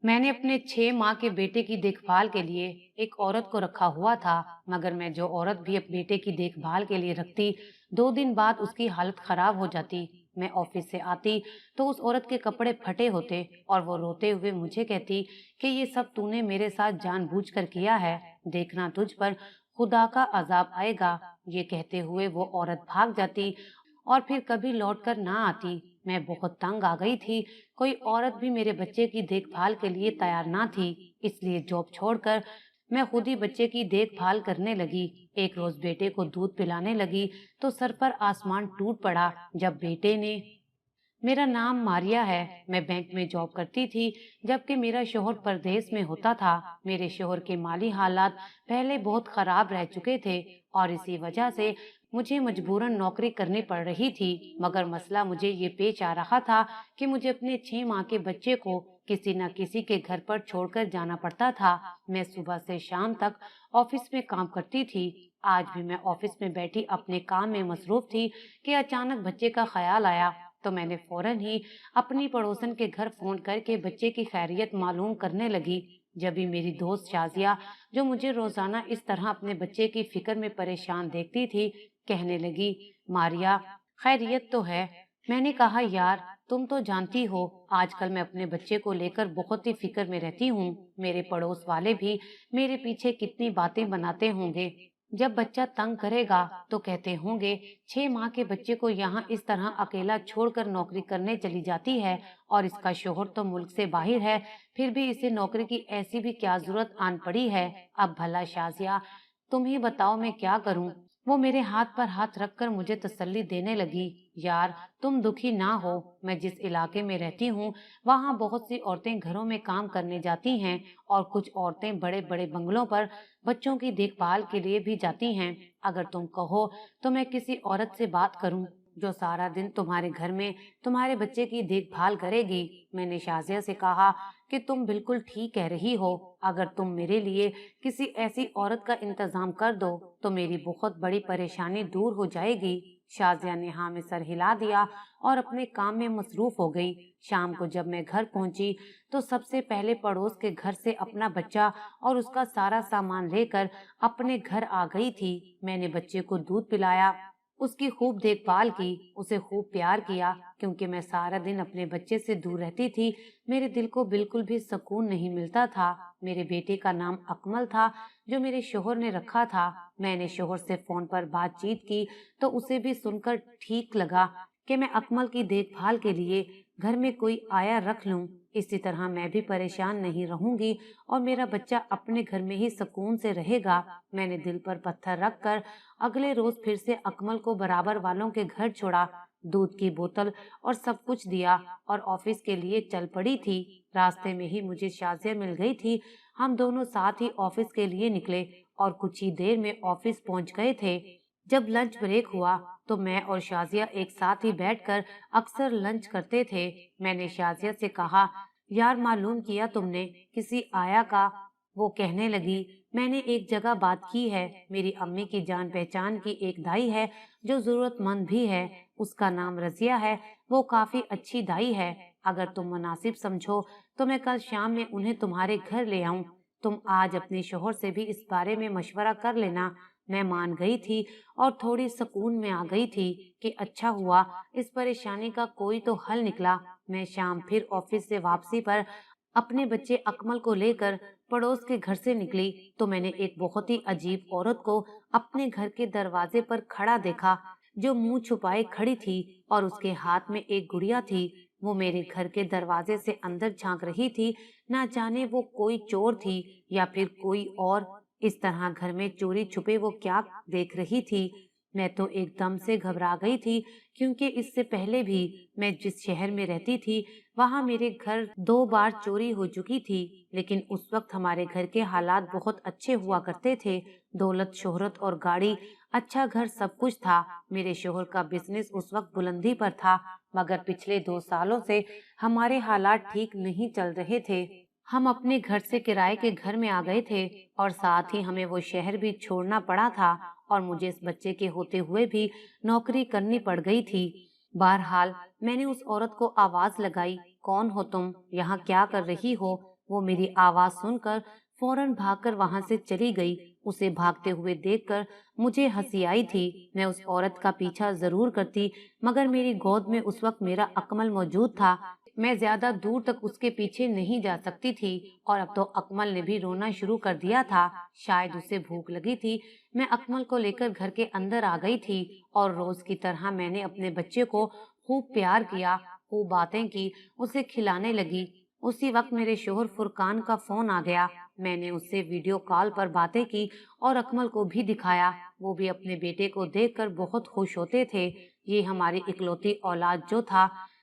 मैंने अपने 6 माह के बेटे की देखभाल के लिए एक औरत को रखा हुआ था, मगर मैं जो औरत भी अपने बेटे की देखभाल के लिए रखती, 2 दिन बाद उसकी हालत खराब हो जाती। मैं ऑफिस से आती तो उस औरत के कपड़े फटे होते और वो रोते हुए मुझे कहती कि ये सब तूने मेरे साथ जानबूझकर किया है, देखना तुझ पर खुदा का अजाब आएगा। ये कहते हुए वो औरत भाग जाती और फिर कभी लौटकर ना आती। मैं बहुत तंग आ गई थी। कोई औरत भी मेरे बच्चे की देखभाल के लिए तैयार ना थी, इसलिए जॉब छोड़कर मैं खुद ही बच्चे की देखभाल करने लगी। एक रोज बेटे को दूध पिलाने लगी तो सर पर आसमान टूट पड़ा जब बेटे ने मेरा नाम मारिया है। मैं बैंक में जॉब करती थी, जबकि मेरा शोहर परदेश में होता था। मेरे शोहर के माली हालात पहले बहुत खराब रह चुके थे और इसी वजह से मुझे मजबूरन नौकरी करनी पड़ रही थी। मगर मसला मुझे ये पेश आ रहा था कि मुझे अपने 6 माह के बच्चे को किसी न किसी के घर पर छोड़कर जाना पड़ता था। मैं सुबह से शाम तक ऑफिस में काम करती थी। आज भी मैं ऑफिस में बैठी अपने काम में मसरूफ थी कि अचानक बच्चे का ख्याल आया, तो मैंने फौरन ही अपनी पड़ोसन के घर फोन करके बच्चे की खैरियत मालूम करने लगी। जब भी मेरी दोस्त शाजिया, जो मुझे रोजाना इस तरह अपने बच्चे की फिक्र में परेशान देखती थी, कहने लगी, मारिया, खैरियत तो है। मैंने कहा, यार तुम तो जानती हो आजकल मैं अपने बच्चे को लेकर बहुत ही फिक्र में रहती हूँ। मेरे पड़ोस वाले भी मेरे पीछे कितनी बातें बनाते होंगे। जब बच्चा तंग करेगा तो कहते होंगे 6 माह के बच्चे को यहाँ इस तरह अकेला छोड़कर नौकरी करने चली जाती है, और इसका शोहर तो मुल्क से बाहर है, फिर भी इसे नौकरी की ऐसी भी क्या जरूरत आन पड़ी है। अब भला शाजिया, तुम ही बताओ मैं क्या करूं। वो मेरे हाथ पर हाथ रखकर मुझे तसल्ली देने लगी, यार तुम दुखी ना हो। मैं जिस इलाके में रहती हूँ वहाँ बहुत सी औरतें घरों में काम करने जाती हैं और कुछ औरतें बड़े बड़े बंगलों पर बच्चों की देखभाल के लिए भी जाती हैं। अगर तुम कहो तो मैं किसी औरत से बात करूं जो सारा दिन तुम्हारे घर में तुम्हारे बच्चे की देखभाल करेगी। मैंने शाजिया से कहा कि तुम बिल्कुल ठीक कह रही हो। अगर तुम मेरे लिए किसी ऐसी औरत का इंतजाम कर दो तो मेरी बहुत बड़ी परेशानी दूर हो जाएगी। शाजिया ने हाँ में सर हिला दिया और अपने काम में मसरूफ हो गई। शाम को जब मैं घर पहुंची तो सबसे पहले पड़ोस के घर से अपना बच्चा और उसका सारा सामान लेकर अपने घर आ गई थी। मैंने बच्चे को दूध पिलाया, उसकी खूब देखभाल की, उसे खूब प्यार किया। क्योंकि मैं सारा दिन अपने बच्चे से दूर रहती थी, मेरे दिल को बिल्कुल भी सुकून नहीं मिलता था। मेरे बेटे का नाम अकमल था, जो मेरे शोहर ने रखा था। मैंने शोहर से फोन पर बातचीत की तो उसे भी सुनकर ठीक लगा कि मैं अकमल की देखभाल के लिए घर में कोई आया रख लूं। इसी तरह मैं भी परेशान नहीं रहूंगी और मेरा बच्चा अपने घर में ही सुकून से रहेगा। मैंने दिल पर पत्थर रखकर अगले रोज फिर से अकमल को बराबर वालों के घर छोड़ा, दूध की बोतल और सब कुछ दिया और ऑफिस के लिए चल पड़ी थी। रास्ते में ही मुझे शाजिया मिल गई थी। हम दोनों साथ ही ऑफिस के लिए निकले और कुछ ही देर में ऑफिस पहुंच गए थे। जब लंच ब्रेक हुआ तो मैं और शाजिया एक साथ ही बैठकर अक्सर लंच करते थे। मैंने शाजिया से कहा, यार मालूम किया तुमने किसी आया का? वो कहने लगी, मैंने एक जगह बात की है। मेरी अम्मी की जान पहचान की एक दाई है जो जरूरतमंद भी है। उसका नाम रजिया है। वो काफी अच्छी दाई है। अगर तुम मुनासिब समझो तो मैं कल शाम में उन्हें तुम्हारे घर ले आऊं। तुम आज अपने शोहर से भी इस बारे में मशवरा कर लेना। मैं मान गई थी और थोड़ी सुकून में आ गई थी कि अच्छा हुआ इस परेशानी का कोई तो हल निकला। मैं शाम फिर ऑफिस से वापसी पर अपने बच्चे अकमल को लेकर पड़ोस के घर से निकली तो मैंने एक बहुत ही अजीब औरत को अपने घर के दरवाजे पर खड़ा देखा, जो मुंह छुपाए खड़ी थी और उसके हाथ में एक गुड़िया थी। वो मेरे घर के दरवाजे से अंदर झांक रही थी। ना जाने वो कोई चोर थी या फिर कोई और। इस तरह घर में चोरी छुपे वो क्या देख रही थी। मैं तो एकदम से घबरा गई थी, क्योंकि इससे पहले भी मैं जिस शहर में रहती थी वहां मेरे घर 2 बार चोरी हो चुकी थी। लेकिन उस वक्त हमारे घर के हालात बहुत अच्छे हुआ करते थे। दौलत, शोहरत और गाड़ी, अच्छा घर, सब कुछ था। मेरे शोहर का बिजनेस उस वक्त बुलंदी पर था। मगर पिछले 2 सालों से हमारे हालात ठीक नहीं चल रहे थे। हम अपने घर से किराए के घर में आ गए थे और साथ ही हमें वो शहर भी छोड़ना पड़ा था और मुझे इस बच्चे के होते हुए भी नौकरी करनी पड़ गई थी। बहरहाल मैंने उस औरत को आवाज लगाई, कौन हो तुम, यहाँ क्या कर रही हो? वो मेरी आवाज सुनकर फौरन भागकर वहां से चली गई। उसे भागते हुए देखकर मुझे हंसी आई थी। मैं उस औरत का पीछा जरूर करती, मगर मेरी गोद में उस वक्त मेरा अकमल मौजूद था। मैं ज्यादा दूर तक उसके पीछे नहीं जा सकती थी, और अब तो अकमल ने भी रोना शुरू कर दिया था। शायद उसे भूख लगी थी। मैं अकमल को लेकर घर के अंदर आ गई थी, और रोज की तरह मैंने अपने बच्चे को खूब प्यार किया, खूब बातें की, उसे खिलाने लगी। उसी वक्त मेरे शोहर फुरकान का फोन आ गया। मैंने उससे वीडियो कॉल पर बातें की और अकमल को भी दिखाया। वो भी अपने बेटे को देखकर बहुत खुश होते थे। ये हमारी इकलौती औलाद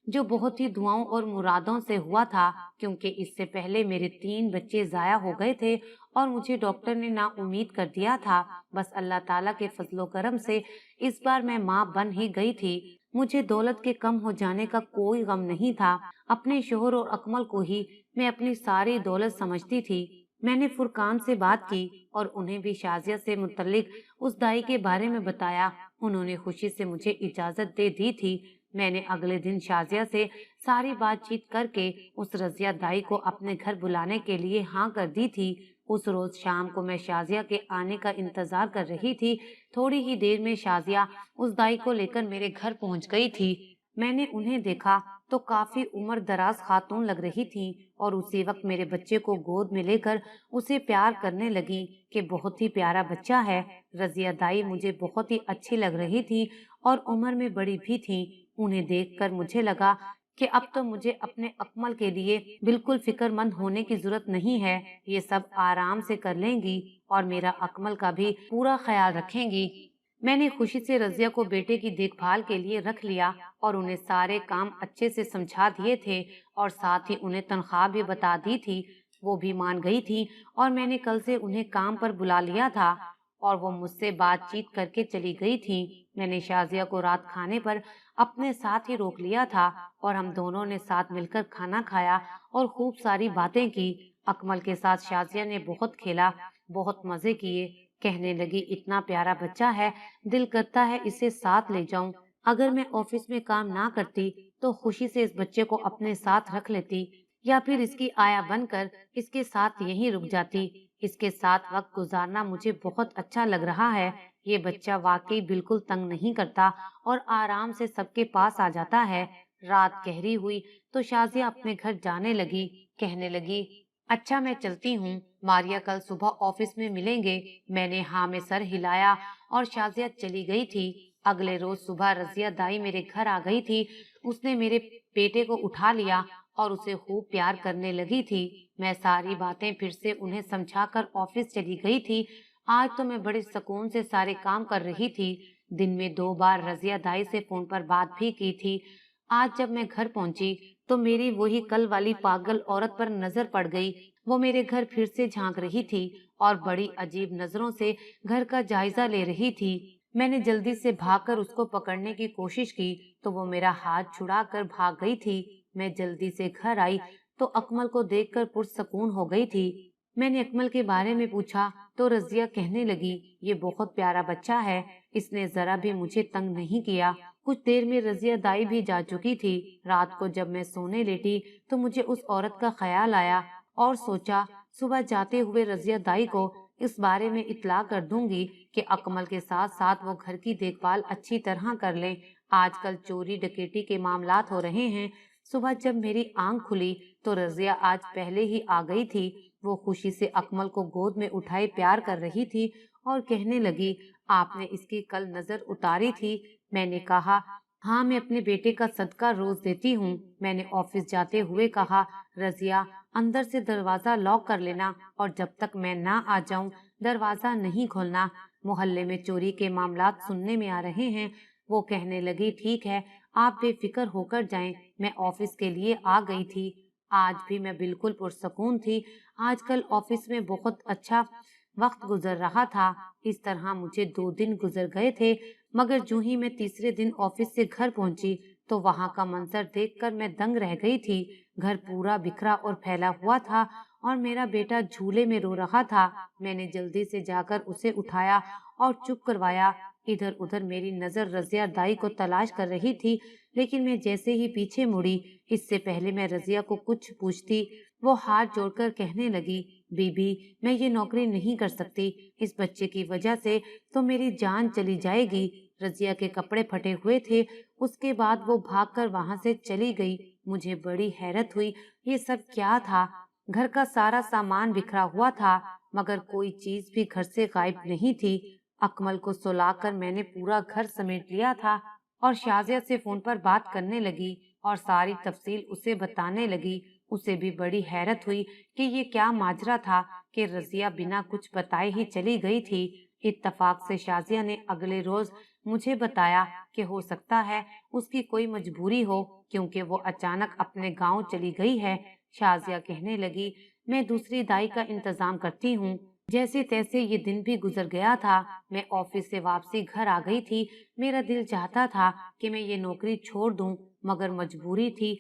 जो बहुत ही दुआओं और मुरादों से हुआ था, क्योंकि इससे पहले मेरे 3 बच्चे जाया हो गए थे और मुझे डॉक्टर ने ना उम्मीद कर दिया था। बस अल्लाह ताला के फजलो करम से इस बार मैं माँ बन ही गई थी। मुझे दौलत के कम हो जाने का कोई गम नहीं था। अपने शोहर और अकमल को ही मैं अपनी सारी दौलत समझती थी। मैंने फुरकान से बात की और उन्हें भी शाजिया से मुतल्लिक उस दाई के बारे में बताया। उन्होंने खुशी से मुझे इजाजत दे दी थी। मैंने अगले दिन शाजिया से सारी बातचीत करके उस रजिया दाई को अपने घर बुलाने के लिए हाँ कर दी थी। उस रोज शाम को मैं शाजिया के आने का इंतजार कर रही थी। थोड़ी ही देर में शाजिया उस दाई को लेकर मेरे घर पहुंच गई थी। मैंने उन्हें देखा तो काफी उम्र दराज खातून लग रही थी, और उसी वक्त मेरे बच्चे को गोद में लेकर उसे प्यार करने लगी कि बहुत ही प्यारा बच्चा है। रजिया दाई मुझे बहुत ही अच्छी लग रही थी और उम्र में बड़ी भी थी। उन्हें देखकर मुझे लगा कि अब तो मुझे अपने अकमल के लिए बिल्कुल फिक्रमंद होने की जरूरत नहीं है। ये सब आराम से कर लेंगी और मेरा अकमल का भी पूरा ख्याल रखेंगी। मैंने खुशी से रजिया को बेटे की देखभाल के लिए रख लिया और उन्हें सारे काम अच्छे से समझा दिए थे, और साथ ही उन्हें तनख्वाह भी बता दी थी। वो भी मान गई थी, और मैंने कल से उन्हें काम पर बुला लिया था और वो मुझसे बातचीत करके चली गई थी। मैंने शाजिया को रात खाने पर अपने साथ ही रोक लिया था और हम दोनों ने साथ मिलकर खाना खाया और खूब सारी बातें की। अकमल के साथ शाजिया ने बहुत खेला, बहुत मजे किए। कहने लगी, इतना प्यारा बच्चा है, दिल करता है इसे साथ ले जाऊं। अगर मैं ऑफिस में काम ना करती तो खुशी से इस बच्चे को अपने साथ रख लेती, या फिर इसकी आया बनकर इसके साथ यहीं रुक जाती। इसके साथ वक्त गुजारना मुझे बहुत अच्छा लग रहा है। ये बच्चा वाकई बिल्कुल तंग नहीं करता और आराम से सबके पास आ जाता है। रात गहरी हुई तो शाजिया अपने घर जाने लगी। कहने लगी, अच्छा मैं चलती हूँ, मारिया कल सुबह ऑफिस में मिलेंगे। मैंने हाँ में सर हिलाया और शाजिया चली गई थी। अगले रोज सुबह रजिया दाई मेरे घर आ गई थी। उसने मेरे बेटे को उठा लिया और उसे खूब प्यार करने लगी थी। मैं सारी बातें फिर से उन्हें समझाकर ऑफिस चली गई थी। आज तो मैं बड़े सुकून से सारे काम कर रही थी। दिन में 2 बार रजिया दाई से फोन पर बात भी की थी। आज जब मैं घर पहुंची तो मेरी वही कल वाली पागल औरत पर नजर पड़ गई। वो मेरे घर फिर से झांक रही थी और बड़ी अजीब नजरों से घर का जायजा ले रही थी। मैंने जल्दी से भागकर उसको पकड़ने की कोशिश की तो वो मेरा हाथ छुड़ाकर भाग गई थी। मैं जल्दी से घर आई तो अकमल को देखकर पुरसकून हो गई थी। मैंने अकमल के बारे में पूछा तो रजिया कहने लगी, ये बहुत प्यारा बच्चा है, इसने जरा भी मुझे तंग नहीं किया। कुछ देर में रजिया दाई भी जा चुकी थी। रात को जब मैं सोने लेटी तो मुझे उस औरत का ख्याल आया और सोचा सुबह जाते हुए रजिया दाई को इस बारे में इत्तला कर दूंगी कि अकमल के साथ साथ वो घर की देखभाल अच्छी तरह कर लें। आजकल चोरी डकैती के मामलात हो रहे हैं। सुबह जब मेरी आंख खुली तो रजिया आज पहले ही आ गई थी। वो खुशी से अकमल को गोद में उठाए प्यार कर रही थी और कहने लगी, आपने इसकी कल नजर उतारी थी। मैंने कहा, हाँ मैं अपने बेटे का सदका रोज देती हूँ। मैंने ऑफिस जाते हुए कहा, रजिया अंदर से दरवाजा लॉक कर लेना और जब तक मैं ना आ जाऊं दरवाजा नहीं खोलना। मोहल्ले में चोरी के मामलात सुनने में आ रहे हैं। वो कहने लगी, ठीक है, आप बेफिक्र होकर जाएं, मैं ऑफिस के लिए आ गई थी। आज भी मैं बिल्कुल पुरसकून थी। आजकल ऑफिस में बहुत अच्छा वक्त गुजर रहा था। इस तरह मुझे 2 दिन गुजर गए थे, मगर जो ही मैं तीसरे दिन ऑफिस से घर पहुंची तो वहां का मंजर देखकर मैं दंग रह गई थी। घर पूरा बिखरा और फैला हुआ था और मेरा बेटा झूले में रो रहा था। मैंने जल्दी से जाकर उसे उठाया और चुप करवाया। इधर उधर मेरी नजर रजिया दाई को तलाश कर रही थी, लेकिन मैं जैसे ही पीछे मुड़ी, इससे पहले मैं रजिया को कुछ पूछती, وہ ہاتھ جوڑ کر کہنے لگی، بیبی میں یہ نوکری نہیں کر سکتی، اس بچے کی وجہ سے تو میری جان چلی جائے گی۔ رضیہ کے کپڑے پھٹے ہوئے تھے، اس کے بعد وہ بھاگ کر وہاں سے چلی گئی۔ مجھے بڑی حیرت ہوئی، یہ سب کیا تھا؟ گھر کا سارا سامان بکھرا ہوا تھا مگر کوئی چیز بھی گھر سے غائب نہیں تھی۔ اکمل کو سلا کر میں نے پورا گھر سمیٹ لیا تھا اور شازیہ سے فون پر بات کرنے لگی اور ساری تفصیل اسے بتانے لگی۔ اسے بھی بڑی حیرت ہوئی کہ یہ کیا ماجرا تھا کہ رضیہ بنا کچھ بتائے ہی چلی گئی تھی۔ اتفاق سے شازیہ نے اگلے روز مجھے بتایا کہ ہو سکتا ہے اس کی کوئی مجبوری ہو کیونکہ وہ اچانک اپنے گاؤں چلی گئی ہے۔ شازیہ کہنے لگی، میں دوسری دائی کا انتظام کرتی ہوں۔ جیسے تیسے یہ دن بھی گزر گیا تھا۔ میں آفس سے واپسی گھر آ گئی تھی۔ میرا دل چاہتا تھا کہ میں یہ نوکری چھوڑ دوں مگر مجبوری تھی۔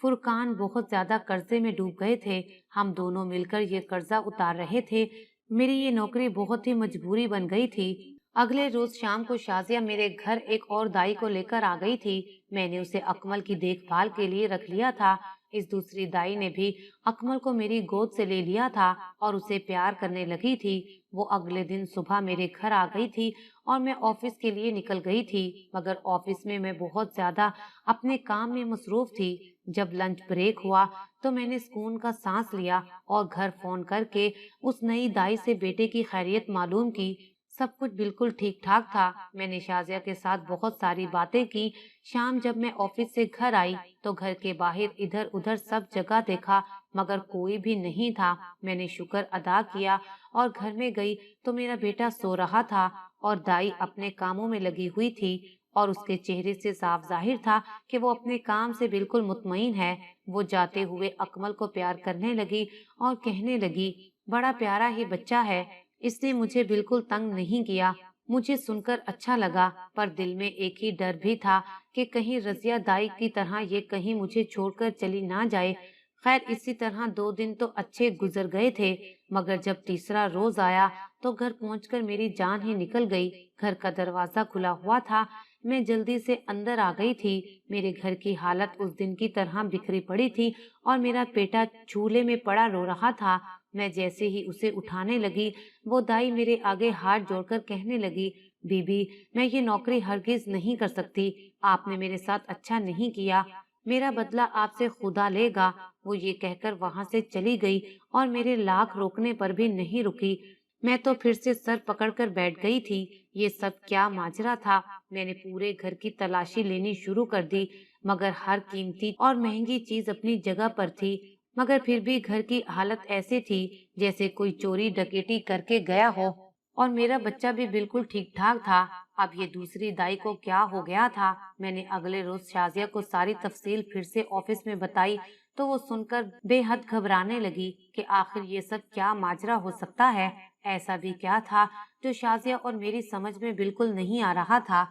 فرقان بہت زیادہ قرضے میں ڈوب گئے تھے، ہم دونوں مل کر یہ قرضہ اتار رہے تھے۔ میری یہ نوکری بہت ہی مجبوری بن گئی تھی۔ اگلے روز شام کو شازیہ میرے گھر ایک اور دائی کو لے کر آ گئی تھی۔ میں نے اسے اکمل کی دیکھ بھال کے لیے رکھ لیا تھا۔ اس دوسری دائی نے بھی اکمل کو میری گود سے لے لیا تھا اور اسے پیار کرنے لگی تھی۔ وہ اگلے دن صبح میرے گھر آ گئی تھی اور میں آفس کے لیے نکل گئی تھی مگر آفس میں بہت زیادہ اپنے کام میں مصروف تھی۔ جب لنچ بریک ہوا تو میں نے سکون کا سانس لیا اور گھر فون کر کے اس نئی دائی سے بیٹے کی خیریت معلوم کی۔ سب کچھ بالکل ٹھیک ٹھاک تھا۔ میں نے شازیہ کے ساتھ بہت ساری باتیں کی۔ شام جب میں آفس سے گھر آئی تو گھر کے باہر ادھر ادھر سب جگہ دیکھا مگر کوئی بھی نہیں تھا۔ میں نے شکر ادا کیا اور گھر میں گئی تو میرا بیٹا سو رہا تھا اور دائی اپنے کاموں میں لگی ہوئی تھی اور اس کے چہرے سے صاف ظاہر تھا کہ وہ اپنے کام سے بالکل مطمئن ہے۔ وہ جاتے ہوئے اکمل کو پیار کرنے لگی اور کہنے لگی، بڑا پیارا ہی بچہ ہے، اس نے مجھے بالکل تنگ نہیں کیا۔ مجھے سن کر اچھا لگا پر دل میں ایک ہی ڈر بھی تھا کہ کہیں رضیہ دائی کی طرح یہ کہیں مجھے چھوڑ کر چلی نہ جائے۔ خیر اسی طرح 2 دن تو اچھے گزر گئے تھے مگر جب تیسرا روز آیا تو گھر پہنچ کر میری جان ہی نکل گئی۔ گھر کا دروازہ کھلا ہوا تھا، میں جلدی سے اندر آ گئی تھی۔ میرے گھر کی حالت اس دن کی طرح بکھری پڑی تھی اور میرا بیٹا چولہے میں پڑا رو رہا تھا۔ میں جیسے ہی اسے اٹھانے لگی وہ دائی میرے آگے ہاتھ جوڑ کر کہنے لگی، بیبی میں یہ نوکری ہرگز نہیں کر سکتی، آپ نے میرے ساتھ اچھا نہیں کیا، میرا بدلہ آپ سے خدا لے گا۔ وہ یہ کہہ کر وہاں سے چلی گئی اور میرے لاکھ روکنے پر بھی نہیں رکی۔ میں تو پھر سے سر پکڑ کر بیٹھ گئی تھی۔ یہ سب کیا ماجرا تھا؟ میں نے پورے گھر کی تلاشی لینی شروع کر دی مگر ہر قیمتی اور مہنگی چیز اپنی جگہ پر تھی مگر پھر بھی گھر کی حالت ایسے تھی جیسے کوئی چوری ڈکیٹی کر کے گیا ہو اور میرا بچہ بھی بالکل ٹھیک ٹھاک تھا۔ اب یہ دوسری دائی کو کیا ہو گیا تھا؟ میں نے اگلے روز شازیہ کو ساری تفصیل پھر سے آفس میں بتائی تو وہ سن کر بے حد گھبرانے لگی کہ آخر یہ سب کیا ماجرا ہو سکتا ہے۔ ایسا بھی کیا تھا جو شازیہ اور میری سمجھ میں بالکل نہیں آ رہا تھا۔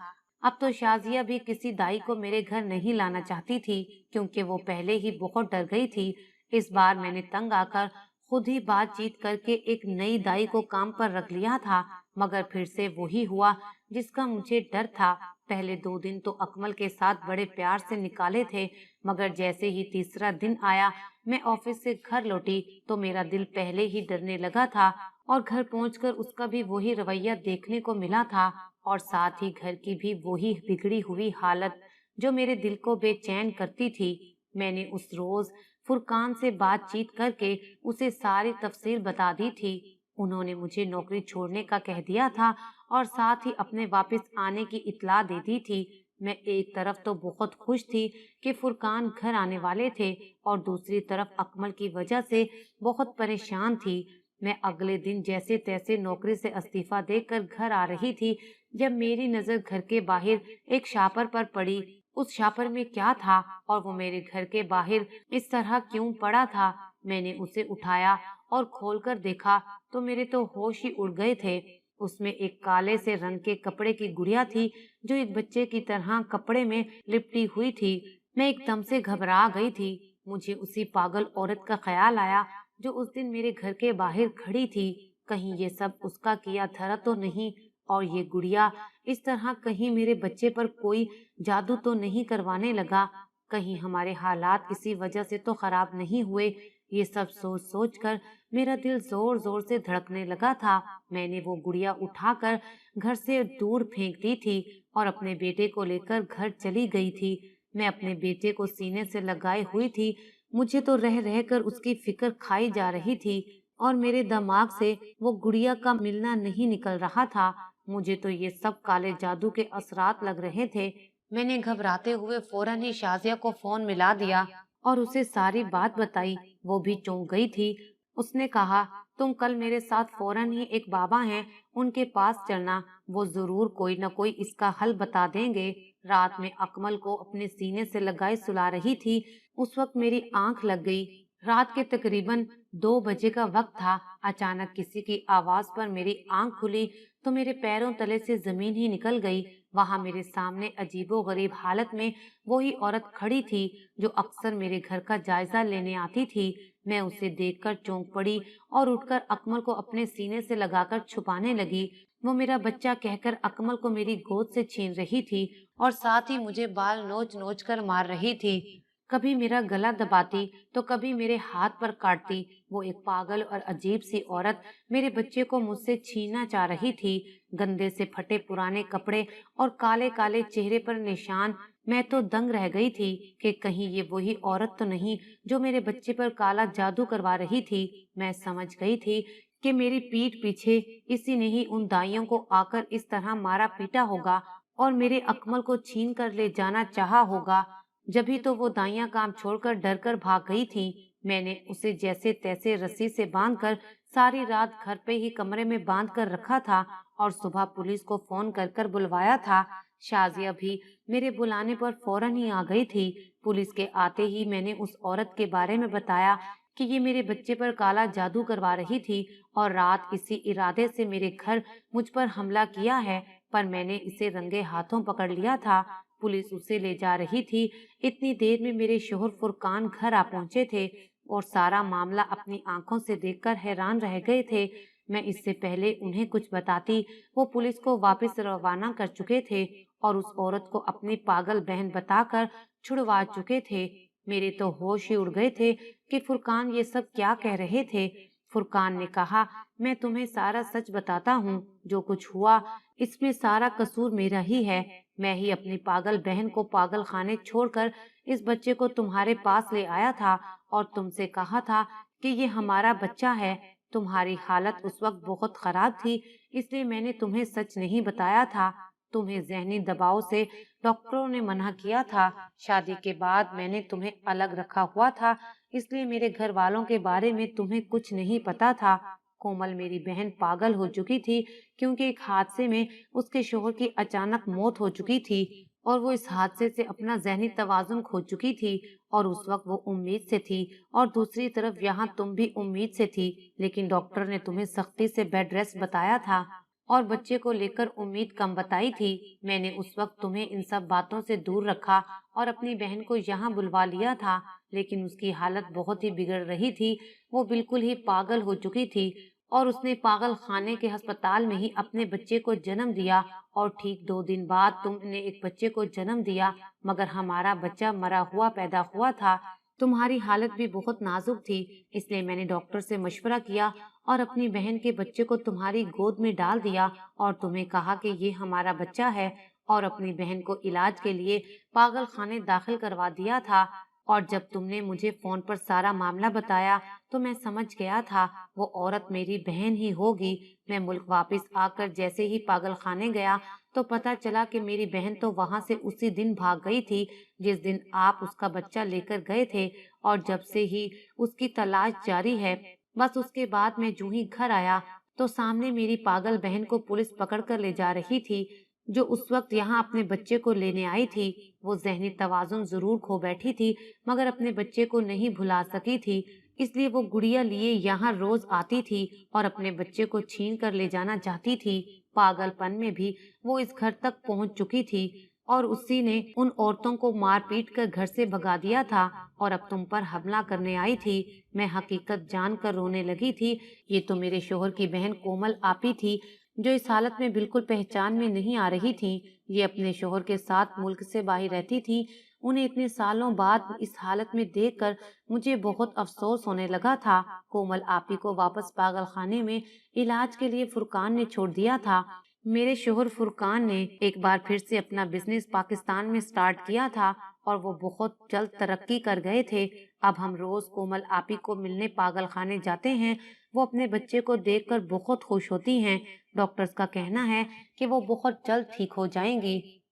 اب تو شازیہ بھی کسی دائی کو میرے گھر نہیں لانا چاہتی تھی کیونکہ وہ پہلے ہی بہت ڈر گئی تھی۔ اس بار میں نے تنگ آ کر خود ہی بات چیت کر کے ایک نئی دائی کو کام پر رکھ لیا تھا مگر پھر سے وہی ہوا جس کا مجھے ڈر تھا۔ پہلے 2 دن تو اکمل کے ساتھ بڑے پیار سے نکالے تھے مگر جیسے ہی تیسرا دن آیا میں آفس سے گھر لوٹی تو میرا دل پہلے ہی ڈرنے لگا تھا اور گھر پہنچ کر اس کا بھی وہی رویہ دیکھنے کو ملا تھا اور ساتھ ہی گھر کی بھی وہی بگڑی ہوئی حالت جو میرے دل کو بے چین کرتی تھی۔ میں نے اس روز فرقان سے بات چیت کر کے اسے ساری تفصیل بتا دی تھی۔ انہوں نے مجھے نوکری چھوڑنے کا کہہ دیا تھا اور ساتھ ہی اپنے واپس آنے کی اطلاع دے دی تھی۔ میں ایک طرف تو بہت خوش تھی کہ فرقان گھر آنے والے تھے اور دوسری طرف اکمل کی وجہ سے بہت پریشان تھی۔ میں اگلے دن جیسے تیسے نوکری سے استعفیٰ دے کر گھر آ رہی تھی جب میری نظر گھر کے باہر ایک شاپر پر پڑی۔ اس شاپر میں کیا تھا اور وہ میرے گھر کے باہر اس طرح کیوں پڑا تھا؟ میں نے اسے اٹھایا اور کھول کر دیکھا تو میرے تو ہوش ہی اڑ گئے تھے۔ اس میں ایک کالے سے رنگ کے کپڑے کی گڑیا تھی جو ایک بچے کی طرح کپڑے میں لپٹی ہوئی تھی۔ میں ایک دم سے گھبرا گئی تھی۔ مجھے اسی پاگل عورت کا خیال آیا جو اس دن میرے گھر کے باہر کھڑی تھی۔ کہیں یہ سب اس کا کیا دھرا تو نہیں اور یہ گڑیا اس طرح کہیں میرے بچے پر کوئی جادو تو نہیں کروانے لگا؟ کہیں ہمارے حالات اسی وجہ سے تو خراب نہیں ہوئے ये सब सोच सोच कर मेरा दिल जोर जोर से धड़कने लगा था। मैंने वो गुड़िया उठाकर घर से दूर फेंक दी थी और अपने बेटे को लेकर घर चली गई थी। मैं अपने बेटे को सीने से लगाए हुई थी। मुझे तो रह रहकर उसकी फिक्र खाई जा रही थी और मेरे दिमाग से वो गुड़िया का मिलना नहीं निकल रहा था। मुझे तो ये सब काले जादू के असरात लग रहे थे। मैंने घबराते हुए फौरन ही शाजिया को फोन मिला दिया और उसे सारी बात बताई। वो भी चौंक गई थी। उसने कहा, तुम कल मेरे साथ फौरन ही एक बाबा हैं, उनके पास चलना, वो जरूर कोई न कोई इसका हल बता देंगे। रात में अकमल को अपने सीने से लगाए सुला रही थी। उस वक्त मेरी आंख लग गई। रात के तकरीबन 2 बजे का वक्त था। अचानक किसी की आवाज पर मेरी आंख खुली तो मेरे पैरों तले से जमीन ही निकल गई। वहां मेरे सामने अजीबोगरीब हालत में वही औरत खड़ी थी जो अक्सर मेरे घर का जायजा लेने आती थी। मैं उसे देखकर चौंक पड़ी और उठकर अकमल को अपने सीने से लगाकर छुपाने लगी। वो मेरा बच्चा कहकर अकमल को मेरी गोद से छीन रही थी और साथ ही मुझे बाल नोच नोच कर मार रही थी। कभी मेरा गला दबाती तो कभी मेरे हाथ पर काटती। वो एक पागल और अजीब सी औरत मेरे बच्चे को मुझसे छीनना चाह रही थी। गंदे से फटे पुराने कपड़े और काले काले चेहरे पर निशान। मैं तो दंग रह गई थी कि कहीं ये वही औरत तो नहीं जो मेरे बच्चे पर काला जादू करवा रही थी। मैं समझ गई थी कि मेरी पीठ पीछे इसी ने ही उन दाइयों को आकर इस तरह मारा पीटा होगा और मेरे अकमल को छीन कर ले जाना चाहा होगा। जभी तो वो दाइयां काम छोड़कर डर कर भाग गई थी। मैंने उसे जैसे तैसे रस्सी से बांधकर सारी रात घर पे ही कमरे में बांध कर रखा था और सुबह पुलिस को फोन कर कर बुलवाया था। शाजिया भी मेरे बुलाने पर फौरन ही आ गई थी। पुलिस के आते ही मैंने उस औरत के बारे में बताया कि ये मेरे बच्चे पर काला जादू करवा रही थी और रात इसी इरादे से मेरे घर मुझ पर हमला किया है, पर मैंने इसे रंगे हाथों पकड़ लिया था। पुलिस उसे ले जा रही थी। इतनी देर में मेरे शोहर फुरकान घर आ पहुंचे थे और सारा मामला अपनी आंखों से देखकर हैरान रह गए थे। मैं इससे पहले उन्हें कुछ बताती, वो पुलिस को वापस रवाना कर चुके थे और उस औरत को अपनी पागल बहन बताकर छुड़वा चुके थे। मेरे तो होश ही उड़ गए थे कि फुरकान ये सब क्या कह रहे थे। फुरकान ने कहा, मैं तुम्हें सारा सच बताता हूँ। जो कुछ हुआ इसमें सारा कसूर मेरा ही है। मैं ही अपनी पागल बहन को पागल खाने छोड़कर इस बच्चे को तुम्हारे पास ले आया था और तुमसे कहा था कि ये हमारा बच्चा है। तुम्हारी हालत उस वक्त बहुत खराब थी, इसलिए मैंने तुम्हें सच नहीं बताया था। तुम्हें जहनी दबाव से डॉक्टरों ने मना किया था। शादी के बाद मैंने तुम्हें अलग रखा हुआ था, इसलिए मेरे घर वालों के बारे में तुम्हें कुछ नहीं पता था। कोमल मेरी बहन पागल हो चुकी थी क्योंकि एक हादसे में उसके शोहर की अचानक मौत हो चुकी थी और वो इस हादसे से अपना जहनी तवाजुन खो चुकी थी और उस वक्त वो उम्मीद से थी और दूसरी तरफ यहाँ तुम भी उम्मीद से थी, लेकिन डॉक्टर ने तुम्हें सख्ती से बेड रेस्ट बताया था और बच्चे को लेकर उम्मीद कम बताई थी। मैंने उस वक्त तुम्हें इन सब बातों से दूर रखा और अपनी बहन को यहाँ बुलवा लिया था, लेकिन उसकी हालत बहुत ही बिगड़ रही थी। वो बिल्कुल ही पागल हो चुकी थी और उसने पागल खाने के अस्पताल में ही अपने बच्चे को जन्म दिया और ठीक 2 दिन बाद तुमने एक बच्चे को जन्म दिया, मगर हमारा बच्चा मरा हुआ पैदा हुआ था। तुम्हारी हालत भी बहुत नाजुक थी, इसलिए मैंने डॉक्टर से मशवरा किया और अपनी बहन के बच्चे को तुम्हारी गोद में डाल दिया और तुम्हें कहा कि ये हमारा बच्चा है और अपनी बहन को इलाज के लिए पागल खाने दाखिल करवा दिया था। और जब तुमने मुझे फोन पर सारा मामला बताया तो मैं समझ गया था वो औरत मेरी बहन ही होगी। मैं मुल्क वापस आकर जैसे ही पागल खाने गया तो पता चला कि मेरी बहन तो वहां से उसी दिन भाग गई थी जिस दिन आप उसका बच्चा लेकर गए थे और जब से ही उसकी तलाश जारी है। बस उसके बाद मैं जूं ही घर आया तो सामने मेरी पागल बहन को पुलिस पकड़ कर ले जा रही थी, जो उस वक्त यहाँ अपने बच्चे को लेने आई थी। वो जहनी तवाजुन जरूर खो बैठी थी मगर अपने बच्चे को नहीं भुला सकी थी, इसलिए वो गुड़िया लिए यहाँ रोज आती थी और अपने बच्चे को छीन कर ले जाना चाहती थी। पागलपन में भी वो इस घर तक पहुँच चुकी थी और उसी ने उन औरतों को मार पीट कर घर से भगा दिया था और अब तुम पर हमला करने आई थी। मैं हकीकत जानकर रोने लगी थी। ये तो मेरे शोहर की बहन कोमल आपी थी जो इस हालत में बिल्कुल पहचान में नहीं आ रही थी। ये अपने शोहर के साथ मुल्क से बाहर रहती थी। انہیں اتنے سالوں بعد اس حالت میں دیکھ کر مجھے بہت افسوس ہونے لگا تھا۔ کومل آپی کو واپس پاگل خانے میں علاج کے لیے فرقان نے چھوڑ دیا تھا۔ میرے شوہر فرقان نے ایک بار پھر سے اپنا بزنس پاکستان میں سٹارٹ کیا تھا اور وہ بہت جلد ترقی کر گئے تھے۔ اب ہم روز کومل آپی کو ملنے پاگل خانے جاتے ہیں۔ وہ اپنے بچے کو دیکھ کر بہت خوش ہوتی ہیں۔ ڈاکٹرز کا کہنا ہے کہ وہ بہت جلد ٹھیک ہو جائیں گی۔